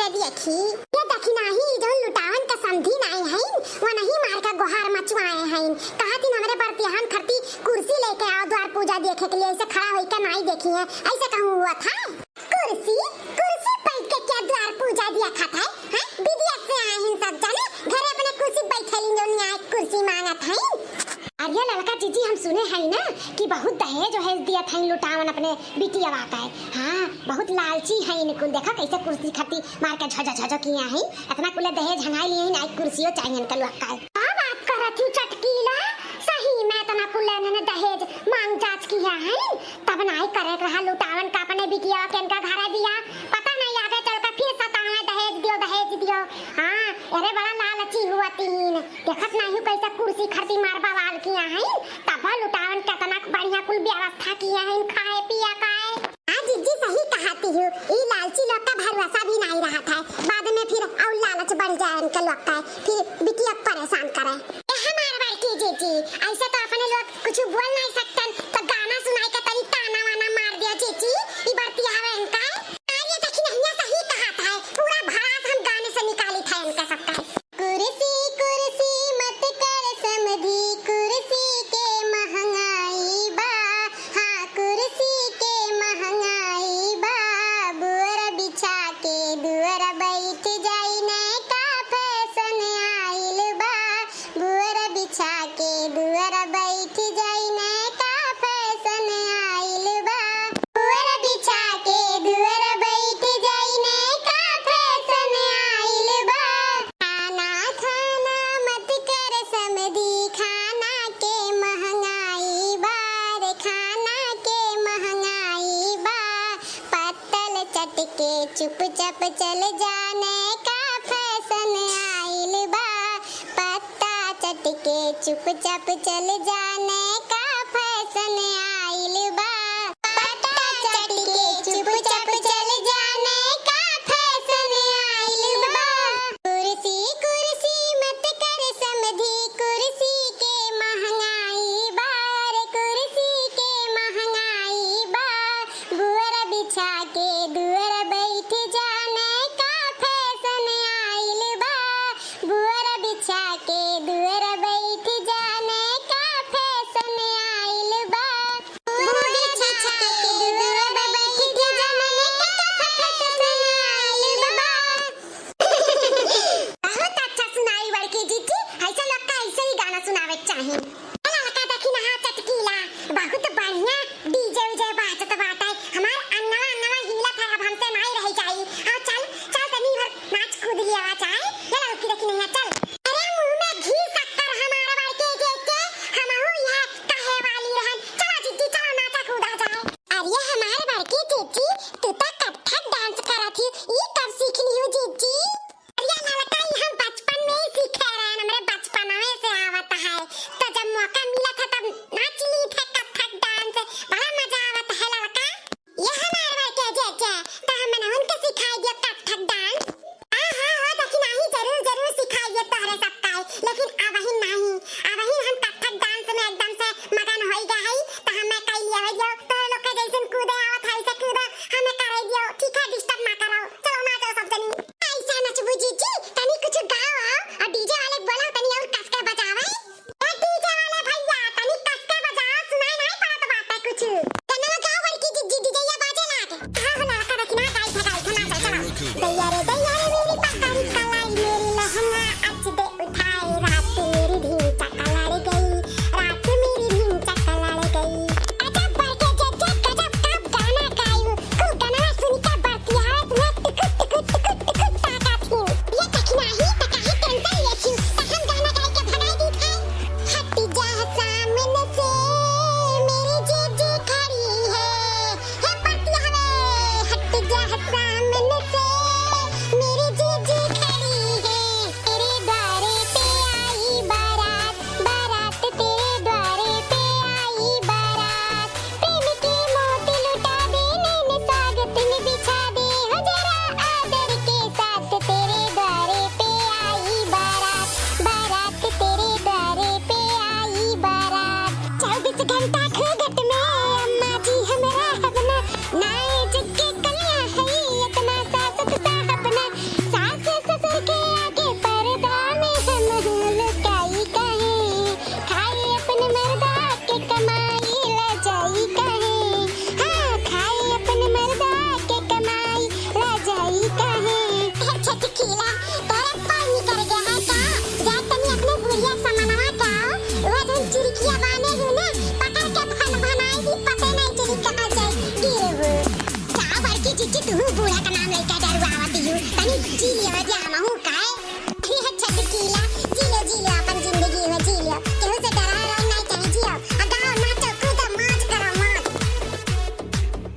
से देखी ये देखी नाही जोन लुटावन का समधी नहीं है वो नहीं मार का गुहार मचवाए हैं। कहा थी हमारे बर्तियान खरती कुर्सी लेके आओ द्वार पूजा देखे के लिए, ऐसे खड़ा होकर नहीं देखी है, ऐसे कहूँ हुआ था। कुर्सी कुर्सी बैठ के क्या द्वार पूजा दिया खाता है? हाँ विदेश से आए हैं सब जाने, घर अपने कुर्सी बैठे ली जो न्याय कुर्सी मांगत है। अरे लड़का जीजी हम सुने हैं ना कि बहुत दहेज वहेज दिया था लुटावन अपने बिटिया का है। हाँ बहुत लालची है इनको, देखा कैसे कुर्सी खती मार के झझ झझ किया है, इतना कुले दहेज हंगाई लिए हैं, एक कुर्सियो चाहिए इनका लड़का है। क्या बात कर रही चटकीला, सही में इतना कुले ने दहेज मांग जांच किया है तब नहीं करे रहा लुटावन का अपने बिटिया के इनका घर दिया, पता नहीं आगे चलकर फिर सतावे दहेज दियो। हाँ अरे बड़ा लालची हुआ तीन, देखत नहीं कैसे कुर्सी खरती मार बवाल किया है, तब लुटावन कितना बढ़िया कुल व्यवस्था किया है खाए पिया का है। हाँ जीजी सही कहती हूँ, ये लालची लोग का भरोसा भी नहीं रहा था, बाद में फिर और लालच बढ़ जाए इनका लोग का, फिर बिटिया परेशान करे। हमारे भाई की जीजी ऐसे तो अपने लोग कुछ बोल नहीं सकते, तो गाना सुनाई के तरी ताना वाना मार दिया जीजी, ये बढ़ती है इनका। ये देखी नहीं सही कहा था, पूरा भड़ास हम गाने से निकाली था इनका सबका। कुर्सी कुर्सी मत कर समधी, कुर्सी के महंगाई बा, हाँ कुर्सी के महंगाई बा, बुअर बिछा के दुअर बैठ जाई ने का फैशन आइल बा, बुअर बिछा के दुअर बैठ जाई ने का फैशन आइल बा, बुअर बिछा के दुअर बैठ जाई ने का फैशन आइल बा। खाना खाना मत कर समधी, खाना के महंगाई बा रे, खाना के महंगाई बा, पत्तल चट के चुपचाप चल जाने का फैशन आइल बा, पत्ता चट के चुपचाप चल जाने का फैशन आइल बा, पत्ता चट के चुपचाप चल जाने का फैशन आइल बा। कुर्सी कुर्सी मत कर समधी, कुर्सी के महंगाई बा रे, कुर्सी के महंगाई बा, बुअर बिछा के दुअर बैठ जाने का फैशन आइल बा, बुअर बिछा के दुअर बैठ जाने का फैशन आइल बा, बुअर बिछा के दुअर बैठ जाने का फैशन आइल बा। बहुत अच्छा सुनाई बड़की जीजी, ऐसा लगता है ऐसे ही गाना सुनावे चाहिए। लड़का देखी ना चटकीला, बहुत बढ़िया डीजे उजे बाजत बाटे, हमार अन्नवा हिलत है, अब हमसे नहीं रह जाई। आओ चल चल तनी भर नाच कूद लिया चाहे, ये लड़की देखी नहीं है चल। अरे मुंह में घी शक्कर हमारे बड़के के हमहु यह कहे वाली रहन, चलो जीजी चलो नाचा कूदा जाए। अरे हमारे बड़के जीजी तू तो कथक डांस करत थी, ये कब सीख ली हो जीजी? अरे लड़का ये हम बचपन में ही सीखे रहे, हमारे बचपन में से आवत है, तो जब मौका मिला था तब नाच ली थे कथक डांस, बड़ा मजा आवत है लड़का। ये हमारे बड़के जीजी तो हमने उनको सिखाई दिया कथक डांस। हाँ देखी नहीं जरूर सिखाइए तोहरे सबका, लेकिन अब ही नहीं, अब ही हम कथक डांस में एकदम से मगन हो गए हैं, तो हमें कह लिया है जो तो लोग के जैसे कूदे आवत है ऐसे कूदे हमें कर दियो, ठीक है डिस्टर्ब ना करो, चलो नाचो सब जनी। ऐसा नचबू जीजी तनी कुछ गाओ और डीजे वाले बोलो तनी और कस के बजावे। ए डीजे वाले भैया तनी कस के बजाओ, सुनाई नहीं पड़त बात है कुछ।